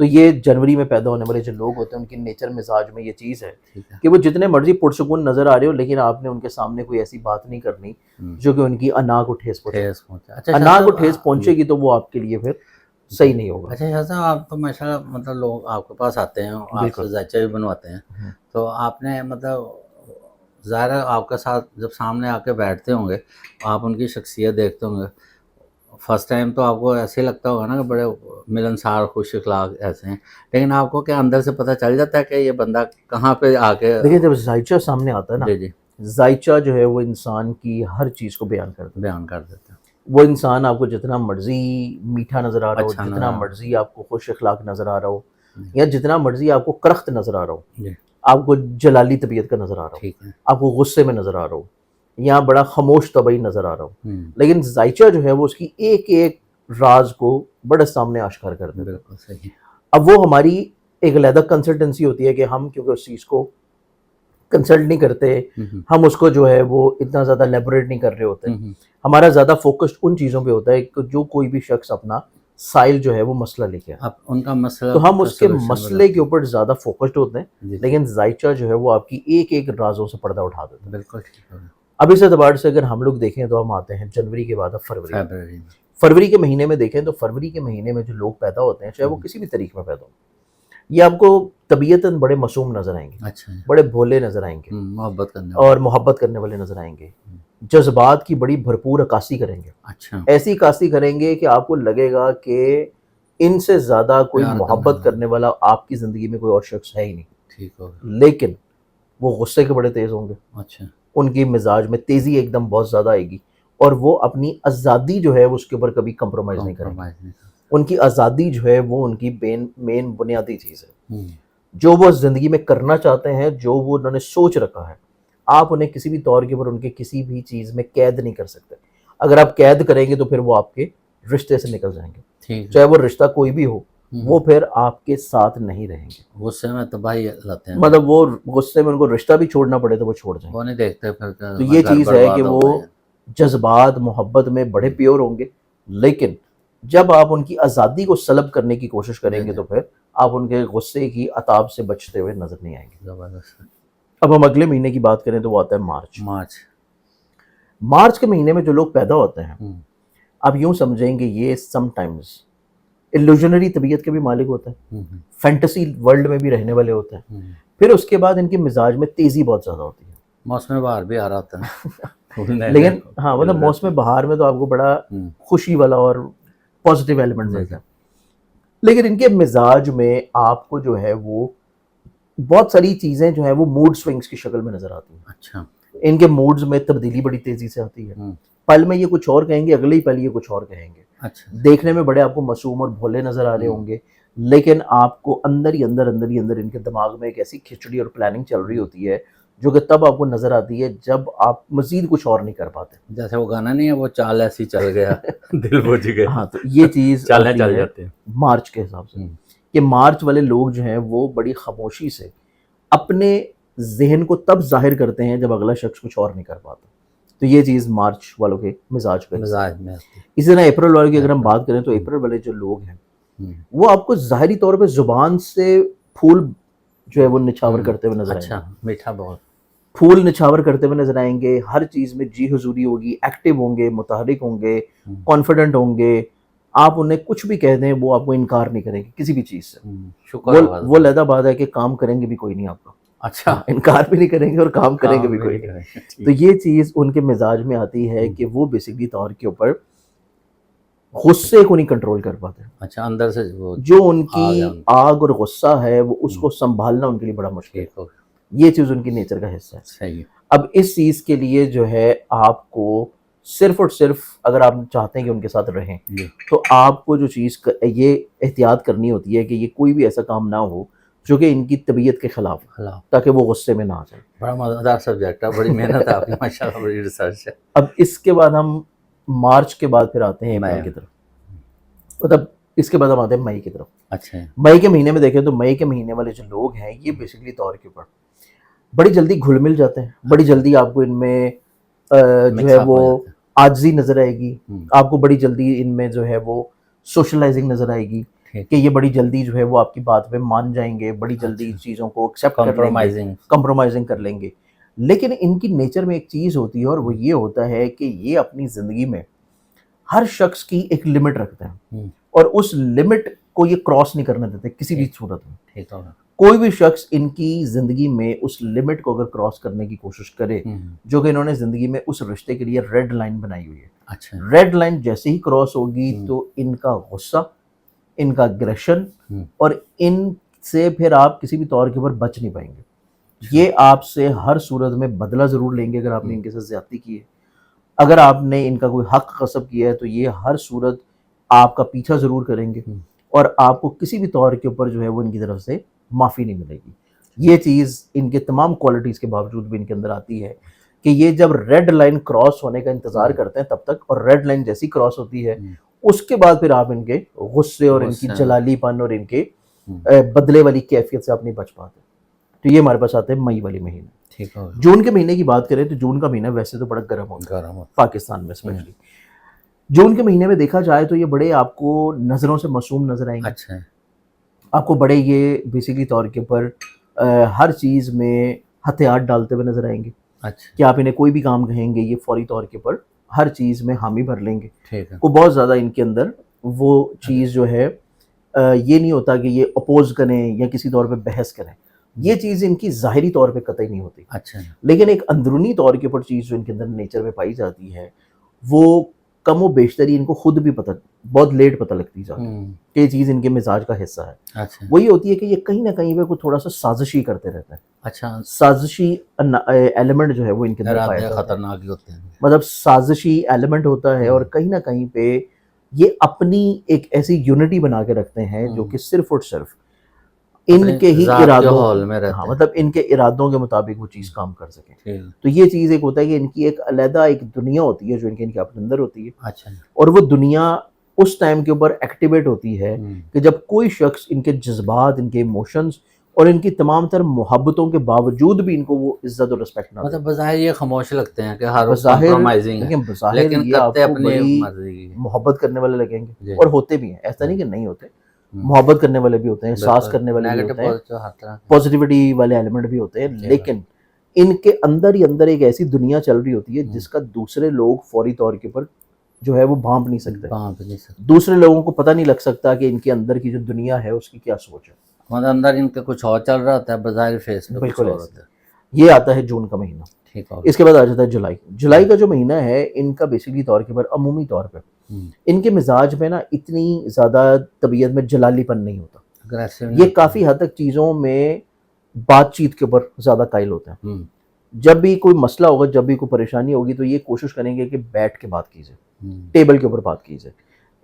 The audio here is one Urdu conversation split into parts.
تو یہ جنوری میں پیدا ہونے والے جو لوگ ہوتے ہیں ان کی نیچر مزاج میں یہ چیز ہے ٹھیک ہے. کہ وہ جتنے مرضی پرسکون نظر آ رہے ہو لیکن آپ نے ان کے سامنے کوئی ایسی بات نہیں کرنی جو کہ ان کی انا کو ٹھیس پہنچے. ٹھیس پہنچا. اچھا انا کو ٹھیس پہنچے گی تو وہ آپ کے لیے پھر صحیح نہیں ہوگا. اچھا شاہ صاحب آپ تو ماشاءاللہ مطلب لوگ آپ کے پاس آتے ہیں آپ بالکل. سے ذائچہ بھی بنواتے ہیں تو آپ نے مطلب ظاہر ہے آپ کے ساتھ جب سامنے آ کے بیٹھتے ہوں گے آپ ان کی شخصیت دیکھتے ہوں گے فرسٹ ٹائم تو آپ کو ایسے ہی لگتا ہوگا نا کہ بڑے ملنسار خوش اخلاق ایسے ہیں لیکن آپ کو کیا اندر سے پتہ چل جاتا ہے کہ یہ بندہ کہاں پہ آ کے دیکھیں جب ذائچہ سامنے آتا ہے نا جی جی ذائچہ جو ہے وہ انسان کی ہر چیز کو بیان کرتا ہے. بیان کر دیتے ہیں وہ انسان آپ کو جتنا مرضی میٹھا نظر آ رہا ہو اچھا نظر جتنا آ رہا ہو. مرضی آپ کو خوش اخلاق نظر آ رہا ہو یا جتنا مرضی آپ کو کرخت نظر آ رہا ہو جی آپ کو جلالی طبیعت کا نظر آ رہا ہو ٹھیک ہے. آپ کو غصے میں نظر آ رہا ہو یا بڑا خاموش طبعی نظر آ رہا ہو لیکن ذائچہ جو ہے وہ اس کی ایک ایک راز کو بڑے سامنے آشکار کر دیتا ہے. بالکل صحیح. اب وہ ہماری ایک علیحدہ کنسلٹنسی ہوتی ہے کہ ہم کیونکہ اس چیز کو کنسلٹ نہیں کرتے ہم اس کو جو ہے وہ اتنا زیادہ لیبوریٹ نہیں کر رہے ہوتے. ہمارا زیادہ فوکسڈ ان چیزوں پہ ہوتا ہے کہ جو کوئی بھی شخص اپنا سائل جو ہے وہ مسئلہ لے کے آئے اب ان کا مسئلہ تو ہم اس کے solution مسئلے کے اوپر زیادہ فوکسڈ ہوتے ہیں جی لیکن ذائچہ جو ہے وہ آپ کی ایک ایک رازوں سے پردہ اٹھا دیتا ہے. بالکل ٹھیک ہے. اب اس اعتبار سے اگر ہم لوگ دیکھیں تو ہم آتے ہیں جنوری کے بعد اب فروری. فیبرری میں فروری کے مہینے میں دیکھیں تو فروری کے مہینے میں جو لوگ پیدا ہوتے ہیں چاہے وہ کسی بھی طریقے میں پیدا ہوں یہ آپ کو طبیعتاً بڑے معصوم نظر آئیں گے اچھا بڑے بھولے نظر آئیں گے محبت کرنے اور محبت کرنے والے نظر آئیں گے جذبات کی بڑی بھرپور عکاسی کریں گے. اچھا ایسی عکاسی کریں گے کہ آپ کو لگے گا کہ ان سے زیادہ کوئی پیار کرنے محبت والا. کرنے والا آپ کی زندگی میں کوئی اور شخص ہے ہی نہیں. ٹھیک ہو لیکن وہ غصے کے بڑے تیز ہوں گے اچھا ان کی مزاج میں تیزی ایک دم بہت زیادہ آئے گی اور وہ اپنی آزادی جو ہے اس کے اوپر کبھی کمپرومائز نہیں کریں گے. ان کی آزادی جو ہے وہ ان کی مین بنیادی چیز ہے. جو وہ زندگی میں کرنا چاہتے ہیں جو وہ انہوں نے سوچ رکھا ہے آپ انہیں کسی بھی طور کے اوپر ان کے کسی بھی چیز میں قید نہیں کر سکتے. اگر آپ قید کریں گے تو پھر وہ آپ کے رشتے سے نکل جائیں گے چاہے وہ رشتہ کوئی بھی ہو وہ پھر آپ کے ساتھ نہیں رہیں گے. غصے میں تباہی لاتے ہیں مطلب وہ غصے میں ان کو رشتہ بھی چھوڑنا پڑے تو وہ چھوڑ جائیں گے. وہ نہیں دیکھتے پھر تو یہ چیز ہے کہ وہ جذبات محبت میں بڑے پیور ہوں گے لیکن جب آپ ان کی آزادی کو سلب کرنے کی کوشش کریں گے تو پھر آپ ان کے غصے کی عتاب سے بچتے ہوئے نظر نہیں آئیں گے. زبردست. اب ہم اگلے مہینے کی بات کریں تو وہ آتا ہے مارچ کے مہینے میں جو لوگ پیدا ہوتے ہیں آپ یوں سمجھیں گے یہ سم ٹائمز ایلوژنری طبیعت کے بھی مالک ہوتے ہیں فینٹیسی ورلڈ میں بھی رہنے والے ہوتے ہیں. پھر اس کے بعد ان کے مزاج میں تیزی بہت زیادہ ہوتی ہے. موسم بہار بھی آ رہا ہوتا ہے لیکن ہاں مطلب موسم بہار میں تو آپ کو بڑا خوشی والا اور پازیٹیو ایلیمنٹ ملتا ہے لیکن ان کے مزاج میں آپ کو جو ہے وہ بہت ساری چیزیں جو ہیں وہ موڈ سوئنگز کی شکل میں نظر آتی ہیں. اچھا ان کے موڈز میں تبدیلی بڑی تیزی سے آتی ہے. پل میں یہ کچھ اور کہیں گے اگلے ہی پل یہ کچھ اور کہیں گے. اچھا دیکھنے میں بڑے آپ کو معصوم اور بھولے نظر آ رہے ہوں گے لیکن آپ کو اندر ہی اندر ان کے دماغ میں ایک ایسی کھچڑی اور پلاننگ چل رہی ہوتی ہے جو کہ تب آپ کو نظر آتی ہے جب آپ مزید کچھ اور نہیں کر پاتے. جیسے وہ گانا نہیں ہے وہ چال ایسی چل گیا دل بجھ گیا. ہاں تو یہ چیز چالیں چل جاتے ہیں مارچ کے حساب سے کہ مارچ والے لوگ جو ہیں وہ بڑی خاموشی سے اپنے ذہن کو تب ظاہر کرتے ہیں جب اگلا شخص کچھ اور نہیں کر پاتا. تو یہ چیز مارچ والوں کے مزاج کا مزاج میں آتی ہے. اسی طرح اپریل والوں کی اگر ہم بات کریں تو اپریل والے جو لوگ ہیں وہ آپ کو ظاہری طور پہ زبان سے پھول جو ہے وہ نچھاور کرتے ہوئے نظر آئیں گے. اچھا میٹھا بہت پھول نچھاور کرتے ہوئے نظر آئیں گے ہر چیز میں جی حضوری ہوگی ایکٹیو ہوں گے متحرک ہوں گے کانفیڈنٹ ہوں گے. آپ انہیں کچھ بھی کہہ دیں وہ آپ کو انکار نہیں کریں گے کسی بھی چیز سے. وہ علیحدہ بات ہے کہ کام کریں گے بھی کوئی نہیں آپ کا. اچھا انکار بھی نہیں کریں گے اور کام کریں گے بھی کوئی نہیں. تو یہ چیز ان کے مزاج میں آتی ہے کہ وہ بیسکلی طور کے اوپر غصے کو نہیں کنٹرول کر پاتے. اچھا اندر سے جو ان کی آگ اور غصہ ہے وہ اس کو سنبھالنا ان کے لیے بڑا مشکل ہے. یہ چیز ان کی نیچر کا حصہ ہے. صحیح. اب اس چیز کے لیے جو ہے آپ کو صرف اور صرف اگر آپ چاہتے ہیں کہ ان کے ساتھ رہیں تو آپ کو جو چیز یہ احتیاط کرنی ہوتی ہے کہ یہ کوئی بھی ایسا کام نہ ہو جو کہ ان کی طبیعت کے خلاف تاکہ وہ غصے میں نہ آ جائے. بڑا مزیدار سبجیکٹ ہے بڑی محنت ہے آپ کی ماشاءاللہ بڑی ریسرچ ہے. اب اس کے بعد ہم مارچ کے بعد پھر آتے ہیں اپریل کی طرف مطلب اس کے بعد ہم آتے ہیں مئی کی طرف. اچھا مئی کے مہینے میں دیکھیں تو مئی کے مہینے والے جو لوگ ہیں یہ بیسکلی طور کے اوپر بڑی جلدی گھل مل جاتے ہیں. بڑی جلدی آپ کو ان میں جو ہے وہ عاجزی نظر آئے گی. آپ کو بڑی جلدی ان میں جو ہے وہ سوشلائزنگ نظر آئے گی. ٹھیک کہ یہ بڑی جلدی جو ہے وہ آپ کی بات پہ مان جائیں گے, بڑی جلدی چیزوں کو ایکسیپٹ کر لیں گے, کمپرومائزنگ. کمپرومائزنگ کر لیں گے. لیکن ان کی نیچر میں ایک چیز ہوتی ہے اور وہ یہ ہوتا ہے کہ یہ اپنی زندگی میں ہر شخص کی ایک لمٹ رکھتے ہیں اور اس لمٹ کو یہ کراس نہیں کرنے دیتے کسی بھی صورت میں. ٹھیک ہوگا. کوئی بھی شخص ان کی زندگی میں اس لمٹ کو اگر کراس کرنے کی کوشش کرے, جو کہ انہوں نے زندگی میں اس رشتے کے لیے ریڈ لائن بنائی ہوئی ہے, اچھا. ریڈ لائن جیسے ہی کراس ہوگی تو ان کا غصہ, ان کا اگریشن, اور ان سے پھر آپ کسی بھی طور کے اوپر بچ نہیں پائیں گے. یہ آپ سے ہر صورت میں بدلہ ضرور لیں گے اگر آپ نے ان کے ساتھ زیادتی کی ہے. اگر آپ نے ان کا کوئی حق غصب کیا ہے تو یہ ہر صورت آپ کا پیچھا ضرور کریں گے اور آپ کو کسی بھی طور کے اوپر جو ہے وہ ان کی طرف سے معافی نہیں ملے گی. یہ چیز ان کے تمام کوالٹیز کے باوجود بھی ان کے اندر آتی ہے کہ یہ جب ریڈ لائن کراس ہونے کا انتظار کرتے ہیں تب تک, اور ریڈ لائن جیسی کراس ہوتی ہے اس کے بعد پھر آپ ان کے غصے اور ان کی جلالی پن اور ان کے بدلے والی کیفیت سے آپ نہیں بچ پاتے. تو یہ ہمارے پاس آتے ہیں مئی والی مہینے. ٹھیک ہوگا. جون کے مہینے کی بات کریں تو جون کا مہینہ ویسے تو بڑا گرم ہوتا ہے گرم ہوتا پاکستان میں اسپیشلی. جون کے مہینے میں دیکھا جائے تو یہ بڑے آپ کو نظروں سے معصوم نظر آئیں گے. اچھا. آپ کو بڑے یہ بیسیکلی طور کے اوپر ہر چیز میں ہتھیار ڈالتے ہوئے نظر آئیں گے اچھا. کہ آپ انہیں کوئی بھی کام کہیں گے یہ فوری طور کے اوپر ہر چیز میں حامی بھر لیں گے. ٹھیک ہے. کو بہت زیادہ ان کے اندر وہ چیز جو ہے یہ نہیں ہوتا کہ یہ اپوز کریں یا کسی طور پہ بحث کریں, یہ چیز ان کی ظاہری طور پہ قطعی نہیں ہوتی. اچھا. لیکن ایک اندرونی طور کے اوپر چیز جو ان کے اندر نیچر میں پائی جاتی ہے وہ کم و بیشتری ان کو خود بھی پتہ, بہت لیٹ پتہ لگتی جاتی ہے کہ یہ چیز ان کے مزاج کا حصہ ہے. اچھا. وہی ہوتی ہے کہ یہ کہیں نہ کہیں پہ کوئی تھوڑا سا سازشی کرتے رہتے ہیں. اچھا. سازشی ایلیمنٹ جو ہے وہ ان کے اندر پایا ارادے جاتا ہے. خطرناک ہوتے ہیں. مطلب سازشی ایلیمنٹ ہوتا ہے اور کہیں نہ کہیں پہ یہ اپنی ایک ایسی یونٹی بنا کے رکھتے ہیں جو کہ صرف اور صرف ان کے ہی ارادوں میں رہتے ہاں ہیں. مطلب ان کے ارادوں کے مطابق وہ چیز کام کر سکیں. ٹھیک. تو یہ چیز ایک ہوتا ہے کہ ان کی ایک علیحدہ ایک دنیا ہوتی ہے جو ان کے اپنے اندر ہوتی ہے, اچھا. اور وہ دنیا اس ٹائم کے اوپر ایکٹیویٹ ہوتی ہے کہ جب کوئی شخص ان کے جذبات, ان کے ایموشنز اور ان کی تمام تر محبتوں کے باوجود بھی ان کو وہ عزت اور رسپیکٹ نہ دے. مطلب بظاہر یہ خاموش لگتے ہیں کہ ہر وقت بظاہر کمپرومائزنگ ہے, لیکن بظاہر لیکن یہ آپ کرتے کو اپنی بڑی مرضی کی. محبت کرنے والے لگیں گے جی. اور ہوتے بھی ہیں, ایسا نہیں کہ نہیں ہوتے, محبت کرنے والے بھی ہوتے ہیں, احساس کرنے والے بھی ہوتے ہیں, ہر طرح. پازیٹیوٹی والے ایلیمنٹ بھی ہوتے ہیں, لیکن ان کے اندر ہی اندر ایک ایسی دنیا چل رہی ہوتی ہے جس کا دوسرے لوگ فوری طور کے اوپر جو ہے وہ بھانپ نہیں سکتے. دوسرے لوگوں کو پتہ نہیں لگ سکتا کہ ان کے اندر کی جو دنیا ہے اس کی کیا سوچ ہے. مطلب اندر ان کے کچھ اور چل رہا ہوتا ہے, بظاہر فیس پہ کچھ بالکل اور ہوتا ہے. یہ آتا ہے جون کا مہینہ. ٹھیک ہے. اس کے بعد آ جاتا ہے جولائی. جولائی کا جو مہینہ ہے ان کا بیسیکلی طور کے اوپر عمومی طور پہ ان کے مزاج میں نا اتنی زیادہ طبیعت میں جلالی پن نہیں ہوتا. یہ کافی حد تک چیزوں میں بات چیت کے اوپر زیادہ قائل ہوتے ہیں. جب بھی کوئی مسئلہ ہوگا, جب بھی کوئی پریشانی ہوگی تو یہ کوشش کریں گے کہ بیٹھ کے بات کیجیے, ٹیبل کے اوپر بات کیجیے.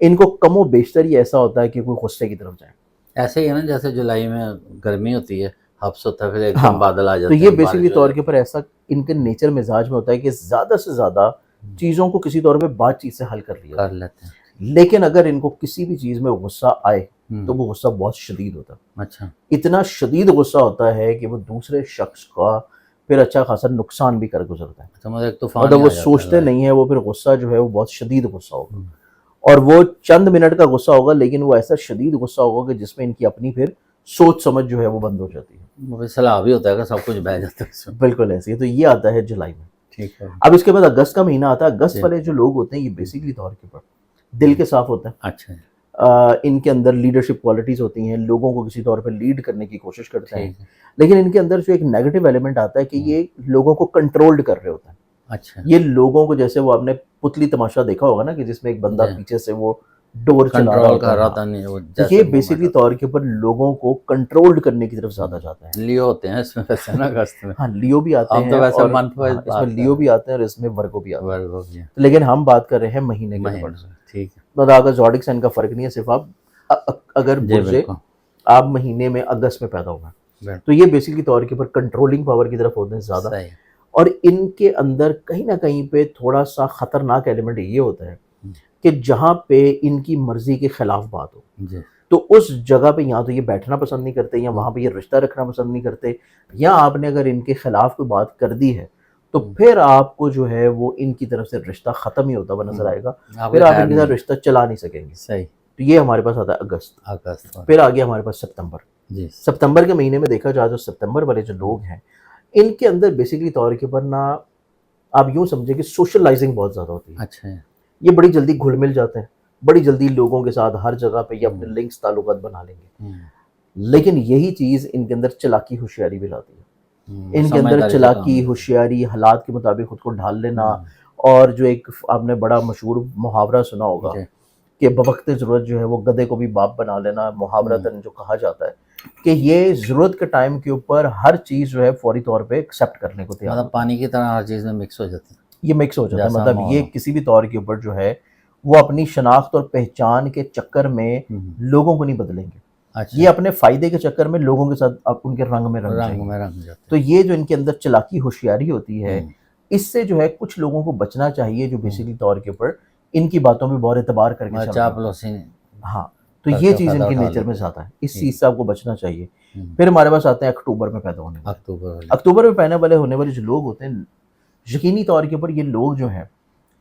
ان کو کم و بیشتر ہی ایسا ہوتا ہے کہ کوئی غصے کی طرف جائیں. ایسے ہی ہے نا جیسے جولائی میں گرمی ہوتی ہے, حبس ہوتا ہے, پھر ایک دم بادل آ تو جاتے ہیں. یہ بیسیکلی طور کے اوپر ایسا ان کے نیچر مزاج میں ہوتا ہے کہ زیادہ سے زیادہ چیزوں کو کسی طور پہ بات چیت سے حل کر لیتے ہیں. لیکن اگر ان کو کسی بھی چیز میں غصہ آئے تو وہ غصہ بہت شدید ہوتا ہے. اچھا. اتنا شدید غصہ ہوتا ہے کہ وہ دوسرے شخص کا پھر اچھا خاصا نقصان بھی کر گزرتا ہے. مطلب وہ سوچتے نہیں ہیں, وہ پھر غصہ جو ہے وہ بہت شدید غصہ ہوگا, اور وہ چند منٹ کا غصہ ہوگا لیکن وہ ایسا شدید غصہ ہوگا کہ جس میں ان کی اپنی پھر سوچ سمجھ جو ہے وہ بند ہو جاتی ہے. صلاح بھی ہوتا ہے کہ سب کچھ بہ جاتا ہے. بالکل ایسے ہی. تو یہ آتا ہے جولائی میں. ٹھیک ہے. اب اس کے بعد اگست کا مہینہ آتا ہے. اگست والے جو لوگ ہوتے ہیں یہ بیسیکلی طور کے اوپر دل کے صاف ہوتے ہیں. اچھا. ان کے اندر لیڈرشپ کوالٹیز ہوتی ہیں, لوگوں کو کسی طور پہ لیڈ کرنے کی کوشش کرتے ہیں, ٹھیک ہے. لیکن ان کے اندر جو ایک نیگیٹو ایلیمنٹ آتا ہے کہ یہ لوگوں کو کنٹرولڈ کر رہے ہوتے ہیں. اچھا. یہ لوگوں کو, جیسے وہ آپ نے پتلی تماشا دیکھا ہوگا نا کہ جس میں ایک بندہ پیچھے سے وہ ڈور کنٹرول کر رہا تھا, نہیں وہ یہ بیسیکلی طور کے اوپر لوگوں کو کنٹرول کرنے کی طرف زیادہ جاتا ہے. لیو ہوتے ہیں اس میں ویسے نا اگست میں. ہاں لیو بھی آتے ہیں, ویسے اور منتھ وائز اس میں لیو بھی آتے ہیں اور اس میں ورگو بھی آتے ہیں, ہیں. لیکن ہم بات کر رہے ہیں مہینے کے اوپر. ٹھیک ہے. مطلب اگر زوڈک سائن کا فرق نہیں ہے, صرف آپ اگر برج آپ مہینے میں اگست میں پیدا ہوگا تو یہ بیسیکلی طور کے اوپر کنٹرولنگ پاور کی طرف ہوتے ہیں زیادہ. اور ان کے اندر کہیں نہ کہیں پہ تھوڑا سا خطرناک ایلیمنٹ یہ ہوتا ہے کہ جہاں پہ ان کی مرضی کے خلاف بات ہو تو اس جگہ پہ یا تو یہ بیٹھنا پسند نہیں کرتے, یا وہاں پہ یہ رشتہ رکھنا پسند نہیں کرتے, یا آپ نے اگر ان کے خلاف کوئی بات کر دی ہے تو پھر آپ کو جو ہے وہ ان کی طرف سے رشتہ ختم ہی ہوتا ہوا نظر آئے گا, پھر آپ ان کے ساتھ رشتہ چلا نہیں سکیں گے. صحیح. تو یہ ہمارے پاس آتا ہے اگست. اگست. پھر آ گیا ہمارے پاس سپتمبر. جی. سپتمبر کے مہینے میں دیکھا جائے تو سپتمبر والے جو لوگ ہیں ان کے اندر بیسکلی طور کے اوپر نا آپ یوں سمجھیں کہ سوشلائزنگ بہت زیادہ ہوتی ہے. اچھا. یہ بڑی جلدی گھل مل جاتے ہیں, بڑی جلدی لوگوں کے ساتھ ہر جگہ پہ یہ اپنے لنکس تعلقات بنا لیں گے. لیکن یہی چیز ان کے اندر چلاکی ہوشیاری بھی لاتی ہے. ان کے اندر چلاکی ہوشیاری, حالات کے مطابق خود کو ڈھال لینا, اور جو ایک آپ نے بڑا مشہور محاورہ سنا ہوگا کہ بوقت ضرورت جو ہے وہ گدھے کو بھی باپ بنا لینا, محاورتاً جو کہا جاتا ہے کہ یہ ضرورت کے ٹائم کے اوپر ہر چیز جو ہے فوری طور پہ ایکسیپٹ کرنے کو تیار, مطلب پانی کی طرح ہر چیز میں مکس ہو جاتی ہے. یہ مکس ہو جاتا ہے. مطلب یہ کسی بھی طور کے اوپر جو ہے وہ اپنی شناخت اور پہچان کے چکر میں لوگوں کو نہیں بدلیں گے. یہ اپنے فائدے کے چکر میں لوگوں کے ساتھ ان کے رنگ میں رنگ جائیں گے. تو یہ جو ان کے اندر چلاکی ہوشیاری ہوتی ہے, اس سے جو ہے کچھ لوگوں کو بچنا چاہیے جو بیسیکلی طور کے اوپر ان کی باتوں میں بہت اعتبار کر کے چلتے ہیں. ہاں, تو یہ چیز ان کے نیچر میں زیادہ ہے, اس چیز سے آپ کو بچنا چاہیے. پھر ہمارے پاس آتے ہیں اکتوبر میں پیدا ہونے والے. اکتوبر میں پیدا ہونے والے جو لوگ ہوتے ہیں, یقینی طور کے اوپر یہ لوگ جو ہیں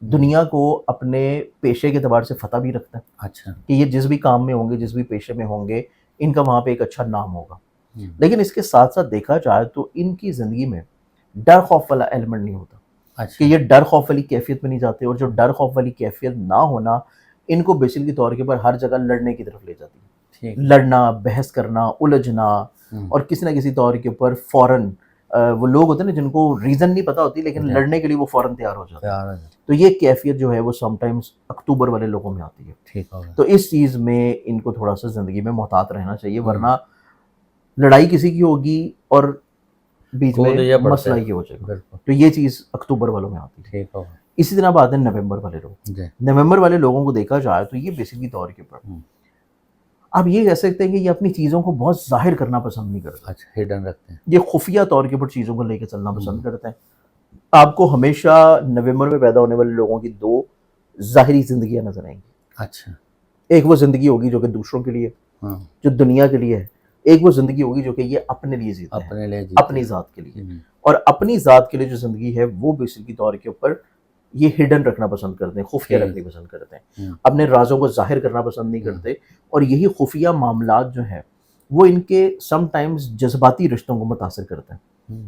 دنیا کو اپنے پیشے کے اعتبار سے فتح بھی رکھتا ہے. اچھا. کہ یہ جس بھی کام میں ہوں گے, جس بھی پیشے میں ہوں گے, ان کا وہاں پہ ایک اچھا نام ہوگا. لیکن اس کے ساتھ ساتھ دیکھا جائے تو ان کی زندگی میں ڈر خوف والا ایلیمنٹ نہیں ہوتا. کہ یہ ڈر خوف والی کیفیت میں نہیں جاتے, اور جو ڈر خوف والی کیفیت نہ ہونا ان کو بیسیکلی طور کے اوپر ہر جگہ لڑنے کی طرف لے جاتی ہے. لڑنا, بحث کرنا, الجھنا, اور کسی نہ کسی طور کے اوپر فوراً وہ لوگ ہوتے ہیں نا جن کو ریزن نہیں پتا ہوتی لیکن لڑنے کے لیے وہ فوراً تیار ہو جاتے ہیں. تو یہ کیفیت جو ہے وہ سم ٹائمز اکتوبر والے لوگوں میں آتی ہے. تو اس چیز میں ان کو تھوڑا سا زندگی میں محتاط رہنا چاہیے, ورنہ لڑائی کسی کی ہوگی اور بیچ میں مسئلہ یہ ہو جائے گا. تو یہ چیز اکتوبر والوں میں آتی ہے. اسی طرح بات ہے نومبر والے لوگ. نومبر والے لوگوں کو دیکھا جائے تو یہ بیسکلی طور کے اوپر آپ یہ کہہ سکتے ہیں کہ یہ اپنی چیزوں کو بہت ظاہر کرنا پسند نہیں کرتے. اچھا, ہڈن رکھتے ہیں. یہ خفیہ طور کے اوپر چیزوں کو لے کے چلنا پسند کرتے ہیں. آپ کو ہمیشہ نومبر میں پیدا ہونے والے لوگوں کی دو ظاہری زندگیاں نظر آئیں گی. اچھا. ایک وہ زندگی ہوگی جو کہ دوسروں کے لیے, جو دنیا کے لیے ہے. ایک وہ زندگی ہوگی جو کہ یہ اپنے لیے جیتے ہیں, اپنی ذات کے لیے. اور اپنی ذات کے لیے جو زندگی ہے وہ بیسکلی طور کے اوپر یہ ہڈن رکھنا پسند کرتے ہیں, خفیہ رکھنا پسند کرتے ہیں, اپنے رازوں کو ظاہر کرنا پسند نہیں کرتے. اور یہی خفیہ معاملات جو ہیں وہ ان کے سم ٹائمز جذباتی رشتوں کو متاثر کرتے ہیں.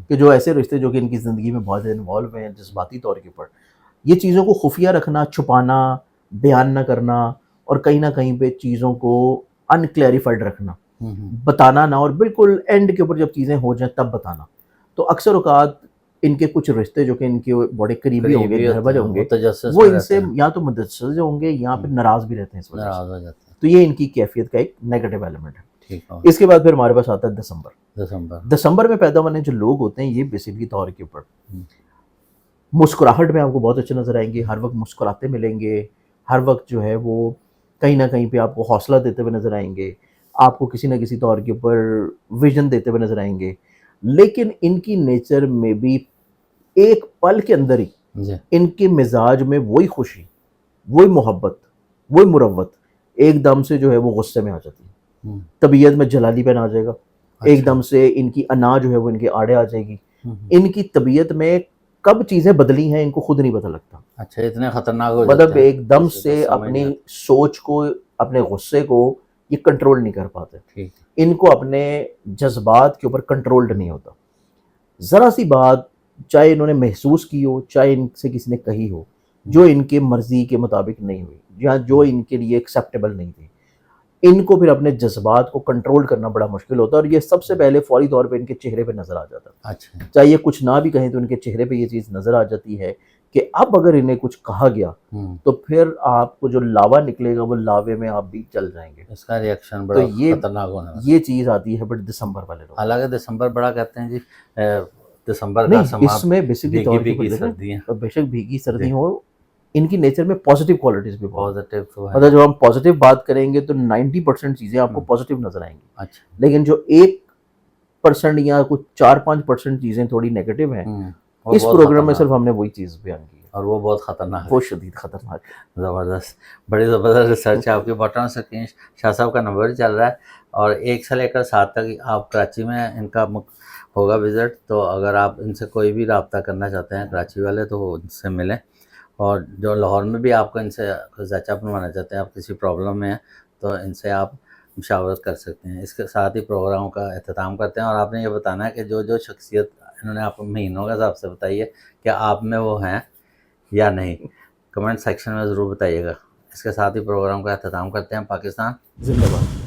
کہ جو ایسے رشتے جو کہ ان کی زندگی میں بہت زیادہ انوالو ہیں جذباتی طور کے اوپر, یہ چیزوں کو خفیہ رکھنا, چھپانا, بیان نہ کرنا, اور کہیں نہ کہیں پہ چیزوں کو انکلیریفائڈ رکھنا, بتانا نہ, اور بالکل اینڈ کے اوپر جب چیزیں ہو جائیں تب بتانا. تو اکثر اوقات ان کے کچھ رشتے جو کہ ان کے بڑے قریبی ہوں گے, گھر والے ہوں گے, وہ ان سے یا تو متجسس ہوں گے یا پھر ناراض بھی رہتے ہیں اس وجہ سے. تو یہ ان کی کیفیت کا ایک نیگیٹو ایلیمنٹ ہے. اس کے بعد پھر ہمارے پاس آتا ہے دسمبر. دسمبر میں پیدا ہونے جو لوگ ہوتے ہیں یہ بیسکلی طور کے اوپر مسکراہٹ میں آپ کو بہت اچھے نظر آئیں گے, ہر وقت مسکراتے ملیں گے, ہر وقت جو ہے وہ کہیں نہ کہیں پہ آپ کو حوصلہ دیتے ہوئے نظر آئیں گے, آپ کو کسی نہ کسی طور کے اوپر ویژن دیتے ہوئے نظر آئیں گے. لیکن ان کی نیچر میں بھی ایک پل کے اندر ہی ان کے مزاج میں وہی خوشی, وہی محبت, وہی مروت ایک دم سے جو ہے وہ غصے میں آ جاتی ہے. طبیعت میں جلالی پن آ جائے گا, ایک دم سے ان کی انا جو ہے وہ ان کے آڑے آ جائے گی. ان کی طبیعت میں کب چیزیں بدلی ہیں ان کو خود نہیں پتہ لگتا. اچھا, اتنے خطرناک ہو جاتے ہیں. مطلب ایک دم سے اپنی سوچ کو, اپنے غصے کو یہ کنٹرول نہیں کر پاتے. ان کو اپنے جذبات کے اوپر کنٹرولڈ نہیں ہوتا. ذرا سی بات چاہے انہوں نے محسوس کی ہو, چاہے ان سے کسی نے کہی ہو, جو ان کے مرضی کے مطابق نہیں ہوئی یا جو ان کے لیے ایکسیپٹیبل نہیں تھی, ان کو پھر اپنے جذبات کو کنٹرول کرنا بڑا مشکل ہوتا ہے. اور یہ سب سے پہلے فوری طور پہ ان کے چہرے پہ نظر آ جاتا ہے. اچھا. چاہے یہ کچھ نہ بھی کہیں تو ان کے چہرے پہ یہ چیز نظر آ جاتی ہے کہ اب اگر انہیں کچھ کہا گیا تو پھر آپ کو جو لاوا نکلے گا وہ لاوے میں آپ بھی چل جائیں گے. اس کا ریئیکشن بڑا خطرناک ہونے والا ہے. یہ چیز آتی ہے بٹ دسمبر والے لوگ. حالانکہ دسمبر بڑا کہتے ہیں جی, دسمبر کا اس میں بیسکلی طور بھیگی سردی ہے, بے شک بھیگی سردی ہو, ان کی نیچر میں پازیٹیو کوالٹیز بھی پازیٹیو. مطلب جب ہم پازیٹیو بات کریں گے تو 90% چیزیں آپ کو پازیٹیو نظر آئیں گی. اچھا. لیکن جو 1% یا کچھ 4-5% چیزیں تھوڑی نیگیٹو ہیں, اس پروگرام میں صرف ہم نے وہی چیز بیان کی. اور وہ بہت خطرناک, وہ شدید خطرناک ہے. زبردست, بڑی زبردست ریسرچ ہے آپ کی. بٹن سکرین شاہ صاحب کا نمبر چل رہا ہے, اور 1 سے لے کر 7 تک آپ کراچی میں ان کا ہوگا وزٹ. تو اگر آپ ان سے کوئی بھی رابطہ کرنا چاہتے ہیں کراچی والے تو ان سے ملیں, اور جو لاہور میں بھی آپ کو ان سے زچہ بنوانا چاہتے ہیں, آپ کسی پرابلم میں ہیں تو ان سے آپ مشاورت کر سکتے ہیں. اس کے ساتھ ہی پروگرام کا اختتام کرتے ہیں, اور آپ نے یہ بتانا ہے کہ جو شخصیت انہوں نے آپ مہینوں کا حساب سے بتائی ہے کہ آپ میں وہ ہیں یا نہیں, کمنٹ سیکشن میں ضرور بتائیے گا. اس کے ساتھ ہی پروگرام کا اختتام کرتے ہیں. پاکستان زندہ باد.